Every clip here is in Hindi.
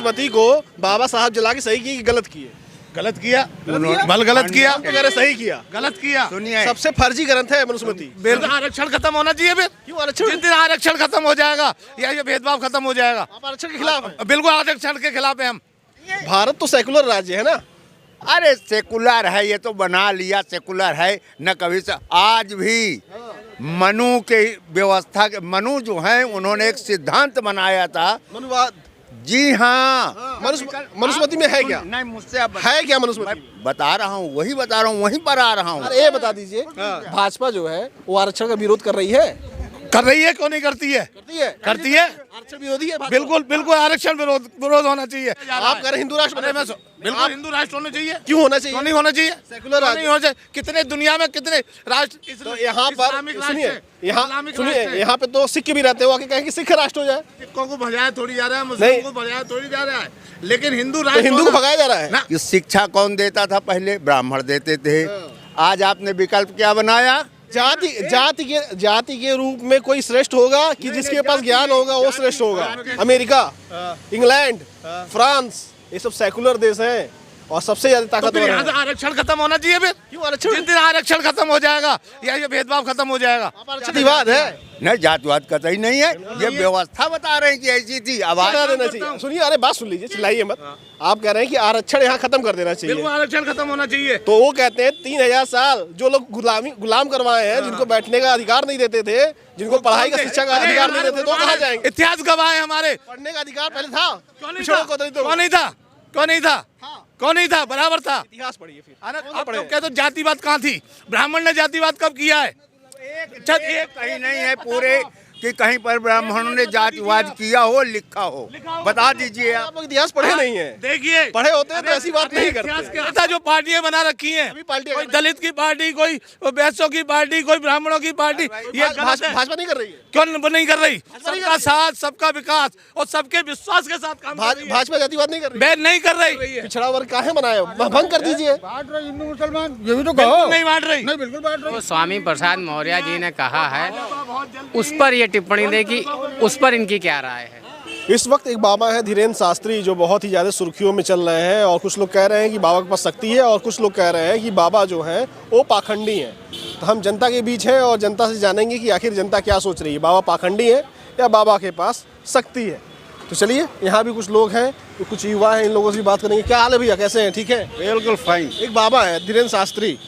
मनुस्मृति को बाबा साहब जला के सही की कि गलत किए? गलत किया, भल गलत किया, सही किया, गलत किया। सुनिए, सबसे फर्जी ग्रंथ है मनुस्मृति। आरक्षण खत्म होना चाहिए फिर। क्यों आरक्षण? जिस दिन आरक्षण खत्म हो जाएगा या ये भेदभाव खत्म हो जाएगा। आप आरक्षण के खिलाफ हैं? बिल्कुल आरक्षण के खिलाफ है हम। भारत तो सेकुलर राज्य है ना। अरे सेकुलर है, ये तो बना लिया सेकुलर है न। कभी से आज भी मनु के व्यवस्था के मनु जो है उन्होंने एक सिद्धांत बनाया था। मनुवाद। जी हाँ, मनुस्मृति में है क्या? नहीं, मुझसे आप है क्या मनुस्मृति? बता रहा हूँ, वही बता रहा हूँ, वहीं पर आ रहा हूँ। अरे ये बता दीजिए, भाजपा जो है वो आरक्षण का विरोध कर रही है? कर रही है, क्यों नहीं करती है? करती है, करती है। आरक्षण विरोधी है भाजपा? बिल्कुल बिल्कुल आरक्षण विरोध होना चाहिए। आप कह रहे हिंदू राष्ट्र अरे मैं बिल्कुल हिंदू राष्ट्र होना चाहिए। क्यों होना चाहिए? क्यों नहीं होना चाहिए? सेकुलर नहीं होना चाहिए। कितने दुनिया में कितने राष्ट्र तो यहाँ पर सुनिए, यहाँ पे तो सिख भी रहते हो, आके कहें कि सिख राष्ट्र हो जाए। सिखों को भगाया थोड़ी जा रहा है, मुस्लिम को भगाया थोड़ी जा रहा है, लेकिन हिंदू तो राष्ट्र हिंदू को भगाया जा रहा है। कि शिक्षा कौन देता था? पहले ब्राह्मण देते थे। आज आपने विकल्प क्या बनाया? जाति के रूप में कोई श्रेष्ठ होगा कि जिसके पास ज्ञान होगा वो श्रेष्ठ होगा। अमेरिका, इंग्लैंड, फ्रांस, ये सब सेकुलर देश हैं और सबसे ज्यादा ताकतवर हैं। आरक्षण खत्म होना चाहिए फिर। क्यों आरक्षण? जिस दिन आरक्षण खत्म हो जाएगा या ये भेदभाव खत्म हो जाएगा। जातिवाद है? नहीं, जातिवाद कतई नहीं है, ये व्यवस्था बता रहे हैं कि ऐसी थी। अब हटा देना चाहिए। सुनिए, अरे बात सुन लीजिए, चिल्लाइए मत। आप कह रहे हैं कि आरक्षण यहाँ खत्म कर देना चाहिए। बिल्कुल आरक्षण खत्म होना चाहिए। तो वो कहते हैं 3000 साल जो लोग गुलाम करवाए हैं, जिनको बैठने का अधिकार नहीं देते थे, जिनको पढ़ाई का शिक्षा का अधिकार नहीं देते, तो कहाँ जाएंगे? इतिहास गवाह है हमारे। पढ़ने का अधिकार पहले था, क्यों नहीं पिछड़ों था? को तो क्यों नहीं था? क्यों नहीं था? क्यों नहीं था? बराबर था। इतिहास पढ़िए फिर। आप लोग कहते हो जातिवाद कहाँ थी? ब्राह्मण ने जातिवाद कब किया है? एक कहीं नहीं है पूरे कि कहीं पर ब्राह्मणों ने जातिवाद किया हो, लिखा हो, बता दीजिए। आप लोग इतिहास पढ़े नहीं है। देखिए, पढ़े होते हैं तो ऐसी बात नहीं करते। करते। जो पार्टियां बना रखी हैं, कोई दलित की पार्टी, कोई वैश्यों की पार्टी, कोई ब्राह्मणों की पार्टी, ये भाजपा नहीं कर रही है। क्यों नहीं कर रही? सबका साथ, सबका विकास और सबके विश्वास के साथ काम कर रही है। भाजपा जातिवाद नहीं कर रही। बैन नहीं कर रही। पिछड़ा वर्ग काहे बनाया? भंग कर दीजिए। हिंदू मुसलमान ये भी तो बिल्कुल नहीं बांट रही। नहीं, बिल्कुल बांट रही। तो स्वामी प्रसाद मौर्य जी ने कहा है, उस पर ये टिप्पणी दे कि उस पर इनकी क्या राय है। इस वक्त एक बाबा है धीरेन्द्र शास्त्री, जो बहुत ही ज़्यादा सुर्खियों में चल रहे हैं और कुछ लोग कह रहे हैं कि बाबा के पास शक्ति है और कुछ लोग कह रहे हैं कि बाबा जो हैं वो पाखंडी हैं। तो हम जनता के बीच हैं और जनता से जानेंगे कि आखिर जनता क्या सोच रही है, बाबा पाखंडी है या बाबा के पास शक्ति है। तो चलिए, यहाँ भी कुछ लोग हैं, कुछ युवा हैं, इन लोगों से बात करेंगे। क्या हाल है भैया, कैसे हैं? ठीक है, बिल्कुल फाइन। एक बाबा है धीरेन्द्र शास्त्री,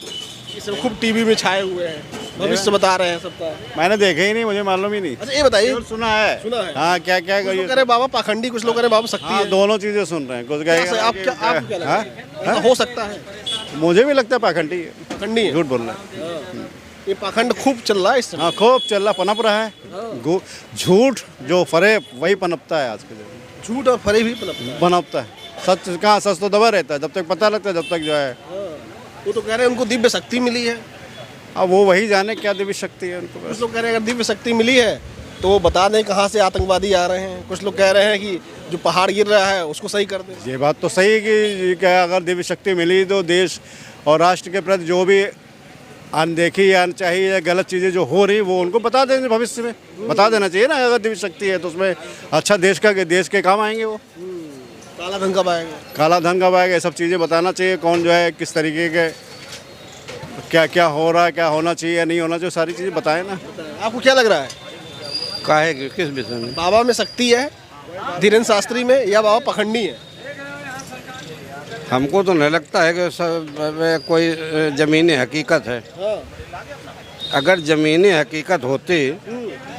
ये सब खूब टीवी में छाए हुए हैं, भविष्य बता रहे हैं सबका। मैंने देखा ही नहीं, मुझे मालूम ही नहीं। अच्छा ये बताइए, सुना है। हाँ, क्या क्या कुछ लोग कह रहे बाबा पाखंडी, कुछ लोग कह रहे बाबा शक्ति हाँ, है। दोनों चीजें सुन रहे हैं। कुछ आप क्या लगता है? हो सकता है? मुझे भी लगता है पाखंडी है। पाखंडी है? झूठ बोल रहा है। ये पाखंड खूब चल रहा है इस समय। हाँ, खूब चल रहा, पनप रहा है। झूठ जो फरे वही पनपता है आज के दिन। झूठ और फरे भी पनपता है। सच कहाँ? सच तो दबा रहता है जब तक पता लगता है, जब तक जो है। वो तो कह रहे हैं उनको दिव्य शक्ति मिली है। अब वो वही जाने क्या दिव्य शक्ति है उनको। कुछ लोग कह रहे हैं अगर दिव्य शक्ति मिली है तो वो बता दें कहाँ से आतंकवादी आ रहे हैं। कुछ लोग कह रहे हैं कि जो पहाड़ गिर रहा है उसको सही कर दें। ये बात तो सही है कि क्या अगर दिव्य शक्ति मिली तो देश और राष्ट्र के प्रति जो भी अनदेखी या अनचाही या गलत चीज़ें जो हो रही वो उनको बता देंगे, भविष्य में बता देना चाहिए ना। अगर दिव्य शक्ति है तो उसमें अच्छा देश के काम आएंगे। वो काला धन कब आएगा? काला धन कब आएगा, ये सब चीज़ें बताना चाहिए। कौन जो है किस तरीके के क्या क्या हो रहा है, क्या होना चाहिए या नहीं होना चाहिए, सारी चीज़ें बताएं ना। आपको क्या लग रहा है? काहे किस विषय में? बाबा में शक्ति है धीरेन्द्र शास्त्री में, या बाबा पखंडी है? हमको तो नहीं लगता है कि सब कोई ज़मीनी हकीकत है। अगर ज़मीनी हकीकत होती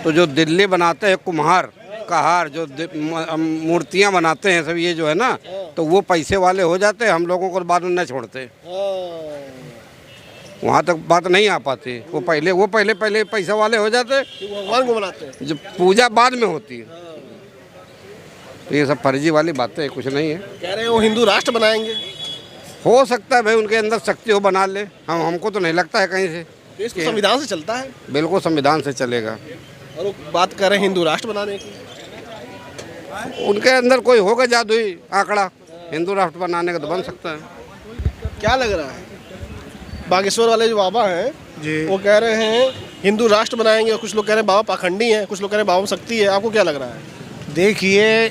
तो जो दिल्ली बनाते हैं कुम्हार कहार, जो मूर्तियाँ बनाते हैं सब, ये जो है ना, तो वो पैसे वाले हो जाते, हम लोगों को बाद में न छोड़ते। वहाँ तक बात नहीं आ पाती। वो पहले पैसा वाले हो जाते, भगवान को बनाते हैं, जब पूजा बाद में होती है। तो ये सब फर्जी वाली बातें, कुछ नहीं है। कह रहे हैं वो हिंदू राष्ट्र बनाएंगे। हो सकता है भाई, उनके अंदर शक्ति हो, बना ले। हमको तो नहीं लगता है कहीं से। देश तो संविधान से चलता है। बिल्कुल संविधान से चलेगा। और वो बात कर रहे हैं हिंदू राष्ट्र बनाने की। उनके अंदर कोई होगा जादुई आंकड़ा, हिंदू राष्ट्र बनाने का तो बन सकता है। क्या लग रहा है? बागेश्वर वाले जो बाबा हैं जी, वो कह रहे हैं हिंदू राष्ट्र बनाएंगे, और कुछ लोग कह रहे हैं बाबा पाखंडी हैं, कुछ लोग कह रहे हैं बाबा में शक्ति है। आपको क्या लग रहा है? देखिए,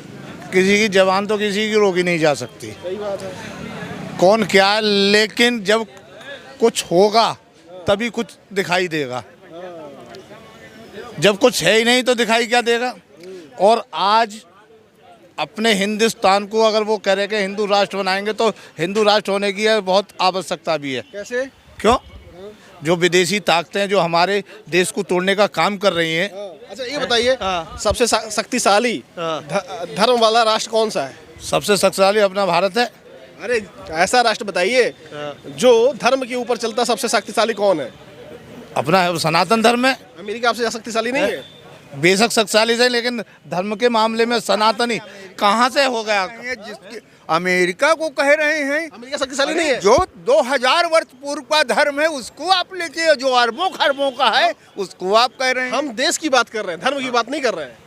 किसी की जबान तो किसी की रोकी नहीं जा सकती। सही बात है। कौन क्या है, लेकिन जब कुछ होगा तभी कुछ दिखाई देगा। जब कुछ है ही नहीं तो दिखाई क्या देगा। और आज अपने हिंदुस्तान को अगर वो कह रहे कि हिंदू राष्ट्र बनाएंगे तो हिंदू राष्ट्र होने की बहुत आवश्यकता भी है। कैसे? क्यों? जो विदेशी ताकतें जो हमारे देश को तोड़ने का काम कर रही हैं। अच्छा ये बताइए, सबसे शक्तिशाली धर्म वाला राष्ट्र कौन सा है? सबसे शक्तिशाली अपना भारत है। अरे ऐसा राष्ट्र बताइए जो धर्म के ऊपर चलता, सबसे शक्तिशाली कौन है? अपना है, सनातन धर्म है। अमेरिका आपसे शक्तिशाली नहीं है? बेशक शक्तिशाली है, लेकिन धर्म के मामले में सनातनी कहाँ से हो गया? जिसके अमेरिका को कह रहे हैं, अमेरिका शक्तिशाली नहीं है? जो 2000 वर्ष पूर्व का धर्म है उसको आप लेके, जो अरबों खरबों का है उसको आप कह रहे हैं। हम देश की बात कर रहे हैं, धर्म की बात नहीं कर रहे हैं।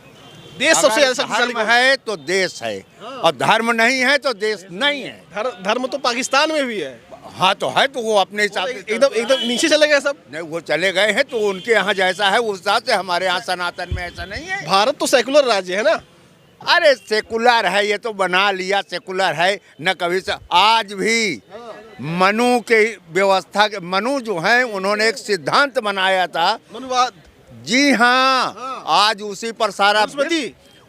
देश सबसे ज्यादा शक्तिशाली धर्म है तो देश है, और धर्म नहीं है तो देश नहीं है। धर्म तो पाकिस्तान में भी है। हाँ तो है, तो वो अपने हिसाब से एकदम नीचे चले गए सब। नहीं, वो चले गए हैं तो उनके यहाँ जैसा है उस हिसाब से, हमारे यहाँ सनातन में ऐसा नहीं है। भारत तो सेकुलर राज्य है ना? अरे सेकुलर है, ये तो बना लिया सेकुलर है न कभी से। आज भी मनु के व्यवस्था के, मनु जो हैं उन्होंने एक सिद्धांत बनाया था, मनुवाद। जी हाँ, आज उसी पर सारा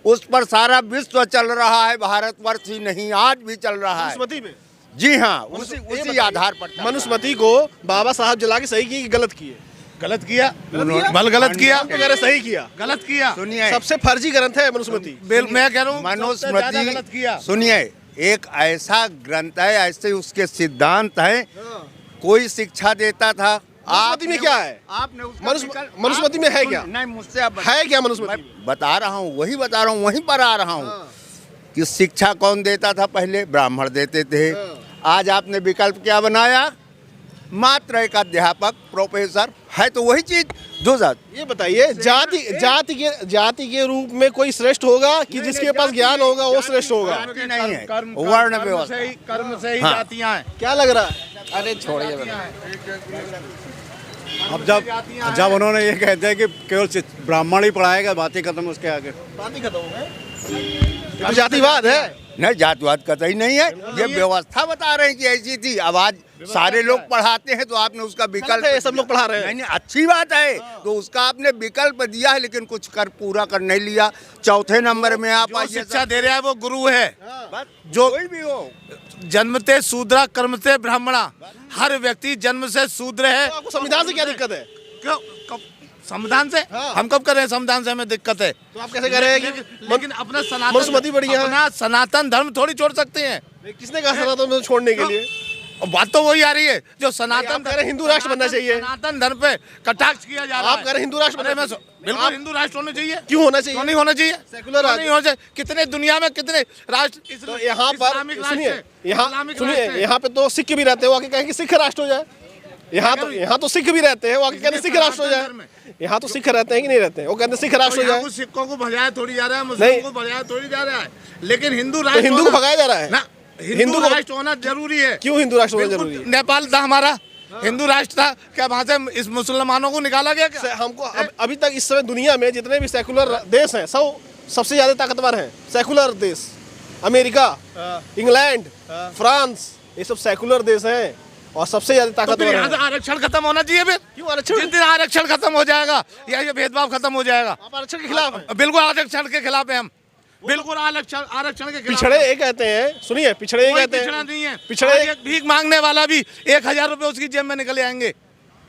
उस पर सारा विश्व चल रहा है, भारतवर्ष ही नहीं आज भी चल रहा है। मनुस्मृति पे? जी हाँ, उसी आधार पर। मनुस्मृति को बाबा साहब जला के सही की कि गलत किए? गलत किया, गलत किया, सही किया, गलत किया। सुनिए, सबसे फर्जी ग्रंथ है मनुस्मृति। मैं कह रहा हूँ मनुस्मृति गलत किया। सुनिए, एक ऐसा ग्रंथ है, ऐसे उसके सिद्धांत हैं। कोई शिक्षा देता था। मनुस्मृति में क्या है? आपने मनुस्मृति में है क्या? नहीं, मुझसे आप है क्या मनुस्मृति में? बता रहा हूँ, वही बता रहा हूँ, वहीं पर आ रहा हूँ कि शिक्षा कौन देता था पहले? ब्राह्मण देते थे। आज आपने विकल्प क्या बनाया? मात्र एक अध्यापक, प्रोफेसर है, तो वही चीज दूसरा। ये बताइए, जाति के रूप में कोई श्रेष्ठ होगा कि जिसके पास ज्ञान होगा वो श्रेष्ठ होगा? नहीं है, वर्ण व्यवस्था, कर्म से ही हाँ। जातियां हैं। क्या लग रहा है? अरे छोड़िए। अब जब उन्होंने ये कहते हैं कि केवल ब्राह्मण ही पढ़ाएगा, बातें खत्म, उसके आगे बात ही खत्म हो गई। तो जातिवाद है? नहीं, जातिवाद कतई नहीं है, ये व्यवस्था बता रहे हैं कि ऐसी थी। अब आज सारे लोग पढ़ाते हैं तो आपने उसका विकल्प, सब लोग पढ़ा रहे हैं। नहीं, अच्छी बात है, तो उसका आपने विकल्प दिया है, लेकिन कुछ पूरा कर नहीं लिया। चौथे नंबर में आप शिक्षा दे रहा है वो गुरु है। जो कोई भी हो, जन्मते शूद्रा कर्मते ब्राह्मणा, हर व्यक्ति जन्म से शूद्र है। आपको संविधान से क्या दिक्कत है? क्यों? संविधान से? हम कब कर रहे हैं संविधान से हमें दिक्कत है? तो आप कैसे कह रहे हैं कि लेकिन अपना मनुस्मृति बढ़िया है। अपना सनातन धर्म थोड़ी छोड़ सकते हैं। किसने कहा सनातन धर्म छोड़ने के लिए? बात तो वही आ रही है जो सनातन कह रहे हिंदू राष्ट्र बनना चाहिए। सनातन धर्म पे कटाक्ष किया जा रहा है। आप कह रहे हिंदू राष्ट्र बनना चाहिए। बिल्कुल हिंदू राष्ट्र होना चाहिए। क्यों होना चाहिए? क्यों नहीं होना चाहिए? सेकुलर नहीं होना चाहिए। कितने दुनिया में कितने राष्ट्र, तो यहाँ पर सुनिए, यहाँ पे तो सिख भी रहते हो, आके कहें कि सिख राष्ट्र हो जाए। यहाँ तो सिख भी रहते हैं, वो आके कहते सिख राष्ट्र हो जाए। यहाँ तो सिख रहते हैं कि नहीं रहते हैं? वो कहते सिख राष्ट्र हो जाए। सिखों को भगाया थोड़ी जा रहा है, मुस्लिमों को भगाया थोड़ी जा रहा है, लेकिन हिंदू राष्ट्र, हिंदू को भगाया जा रहा है। हिंदू राष्ट्र होना जरूरी है। क्यों हिंदू राष्ट्र होना जरूरी है? नेपाल था हमारा, हिंदू राष्ट्र था, क्या वहाँ से इस मुसलमानों को निकाला गया क्या? हमको अभी तक इस समय दुनिया में जितने भी सेकुलर देश हैं, सब सबसे ज्यादा ताकतवर हैं सेकुलर देश। अमेरिका, इंग्लैंड, फ्रांस, ये सब सेकुलर देश हैं और सबसे ज्यादा ताकतवर हैं। आरक्षण खत्म होना चाहिए फिर। क्यों आरक्षण? जिस दिन आरक्षण खत्म हो जाएगा या ये भेदभाव खत्म हो जाएगा। आप आरक्षण के खिलाफ हैं? बिल्कुल आरक्षण के खिलाफ है हम, बिल्कुल आरक्षण के खिलाफ। पिछड़े ये कहते हैं, सुनिए, पिछड़े ये कहते हैं, पिछड़ा नहीं है। पिछड़े एक भीख मांगने वाला भी 1000 रुपए उसकी जेब में निकले आएंगे।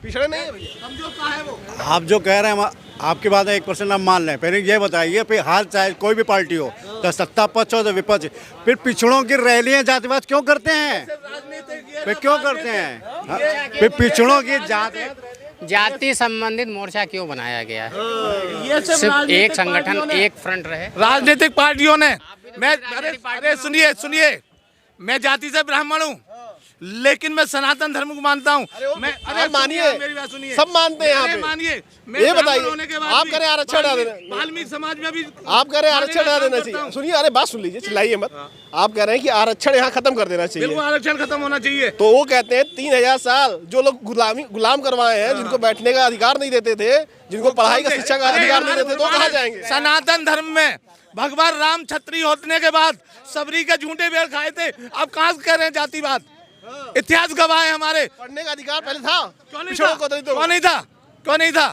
पिछड़े नहीं है भैया। समझौता है वो। आप जो कह रहे हैं आपकी बात 1% हम मान लें। पहले ये बताइए, फिर हाल चाहे कोई भी पार्टी हो, तो सत्ता पक्ष हो तो विपक्ष, फिर पिछड़ों की रैलियां जातिवाद क्यों करते हैं? फिर क्यों करते हैं? फिर पिछड़ों की जाति संबंधित मोर्चा क्यों बनाया गया है? ये सिर्फ एक संगठन, एक फ्रंट रहे। राजनीतिक पार्टियों ने, मैं अरे सुनिए, मैं जाति से ब्राह्मण हूँ, लेकिन मैं सनातन धर्म को मानता हूँ। मैं अरे मानिए, मेरी बात सुनिए, सब मानते हैं यहाँ पे। मानिए, ये बताइए, आप करें आरक्षण हटा देना, वाल्मीकि समाज में भी आप कह रहे हैं आरक्षण हटा देना चाहिए। सुनिए, अरे बात सुन लीजिए, चिल्लाइए मत। आप कह रहे हैं कि आरक्षण यहाँ खत्म कर देना चाहिए। बिल्कुल आरक्षण खत्म होना चाहिए। तो वो कहते हैं 3000 साल जो लोग गुलाम करवाए हैं, जिनको बैठने का अधिकार नहीं देते थे, जिनको पढ़ाई का शिक्षा का अधिकार नहीं देते, तो कहाँ जाएंगे? सनातन धर्म में भगवान राम क्षत्रिय होने के बाद सबरी के झूठे बेर खाए थे। अब कहाँ से कह रहे हैं जातिवाद? इतिहास गवाह है हमारे। पढ़ने का अधिकार पहले था, क्यों नहीं पिछड़ों था? को तो क्यों नहीं था? क्यों नहीं था?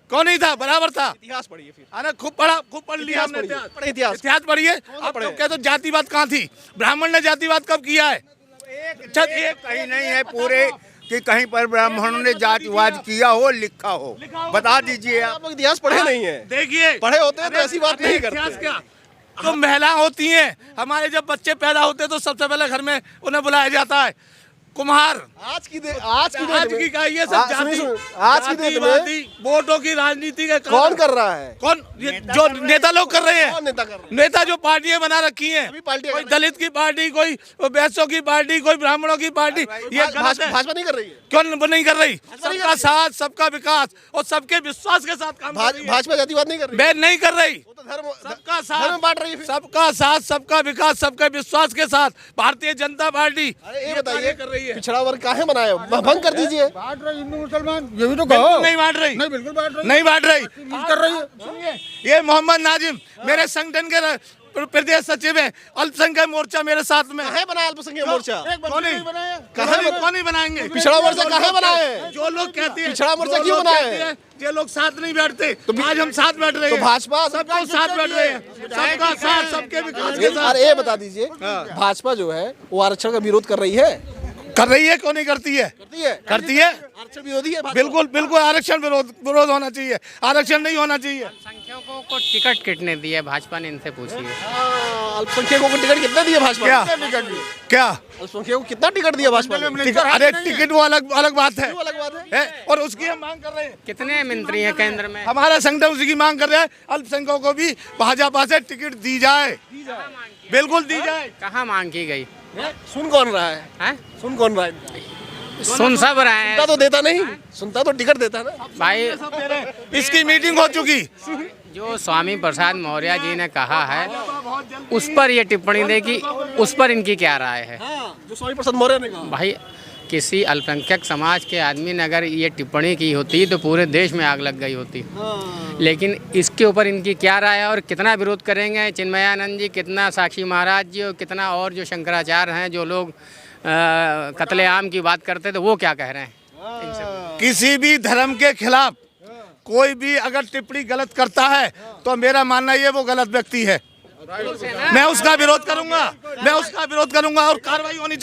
क्यों नहीं था? बराबर था। इतिहास पढ़िए फिर। अरे खूब पढ़ा, खूब पढ़ लिया हमने इतिहास पढ़िए, इतिहास। इतिहास पढ़िए। आप लोग कहते हो जातिवाद कहाँ थी? ब्राह्मण ने जातिवाद कब किया है? एक कहीं नहीं है पूरे कि कहीं पर ब्राह्मणों ने जातिवाद किया हो, लिखा हो, बता दीजिए आप। आप लोग इतिहास पढ़े नहीं है। देखिए, पढ़े होते हैं तो ऐसी बात नहीं इतिहास करते। क्या? तो महिला होती हैं, हमारे जब बच्चे पैदा होते हैं तो सबसे पहले घर में उन्हें बुलाया जाता है कुम्हार। आज की डेट का ये सब आज की डेट में वोटों की राजनीति के कौन कर रहा है? कौन? जो नेता लोग कर रहे हैं। कौन नेता कर रहा है? नेता जो पार्टियां बना रखी हैं, सभी पार्टियां कोई कर रही दलित की पार्टी, कोई वैश्यों की पार्टी, कोई ब्राह्मणों की पार्टी, ये गलत है। भाजपा नहीं कर रही है। क्यों नहीं कर रही? सबका साथ, सबका विकास और सबके विश्वास के साथ काम कर रही है। भाजपा जातिवाद नहीं कर रही। बैन नहीं कर रही। वो तो धर्म सबका धर्म साथ बांट रही है फिर। सबका साथ, सबका विकास, सबके विश्वास के साथ भारतीय जनता पार्टी अरे ये कार्य बताइए, कर रही है। पिछड़ा वर्ग काहे बनाया? भंग कर दीजिए। बांट रहे हिंदू मुसलमान, ये भी तो बिल्कुल कहो। नहीं बांट रही। नहीं, बिल्कुल बांट रही। नहीं बांट रही। कर रही है। ये मोहम्मद नाजिम मेरे संगठन के प्रदेश सचिव है। अल्पसंख्यक मोर्चा मेरे साथ में है। काहे बनाया अल्पसंख्यक मोर्चा? क्यों नहीं बनाया? क्यों नहीं बनाएंगे? पिछड़ा मोर्चा काहे बनाए? जो लोग कहते हैं पिछड़ा मोर्चा जो क्यों लोग बनाए? कहते हैं, ये लोग साथ नहीं बैठते, तो आज हम साथ बैठ रहे तो हैं। भाजपा सबको साथ बैठ रहे हैं, सबका साथ, सबके विकास के साथ अरे ये बता दीजिए, भाजपा जो है वो आरक्षण का विरोध कर रही है? कर रही है। क्यों नहीं करती है? करती है। करती है। आरक्षण विरोधी है भाजपा। बिल्कुल बिल्कुल आरक्षण विरोध होना चाहिए। आरक्षण नहीं होना चाहिए। अल्पसंख्यकों को टिकट कितने दिए भाजपा ने, इनसे पूछिए। अल्पसंख्यकों को टिकट कितना दिया भाजपा? क्या अल्पसंख्यकों को कितना टिकट दिया भाजपा ने? अरे टिकट वो अलग बात है। वो अलग बात है। और उसकी हम मांग कर रहे हैं। कितने मंत्री हैं केंद्र में? हमारा संगठन उसी की मांग कर रहा है, अल्पसंख्यकों को भी भाजपा से टिकट दी जाए। बिल्कुल दी जाए। कहाँ मांग की गई? सुन कौन रहा है? हैं? सुन कौन रहा है? सुन सब रहे हैं सुनता तो देता नहीं, सुनता तो टिकट देता ना। भाई। इसकी मीटिंग हो चुकी। जो स्वामी प्रसाद मौर्य जी ने कहा है उस पर ये टिप्पणी दे कि उस पर इनकी क्या राय है? जो स्वामी प्रसाद मौर्य ने कहा। भाई, किसी अल्पसंख्यक समाज के आदमी ने अगर ये टिप्पणी की होती तो पूरे देश में आग लग गई होती। लेकिन इसके ऊपर इनकी क्या राय है और कितना विरोध करेंगे चिन्मयानंद जी, कितना साक्षी महाराज जी और कितना और जो शंकराचार्य हैं, जो लोग कत्लेआम की बात करते थे, वो क्या कह रहे हैं? किसी भी धर्म के खिलाफ कोई भी अगर टिप्पणी गलत करता है तो मेरा मानना ये वो गलत व्यक्ति है। मैं उसका विरोध करूंगा, और कार्रवाई होनी चाहिए।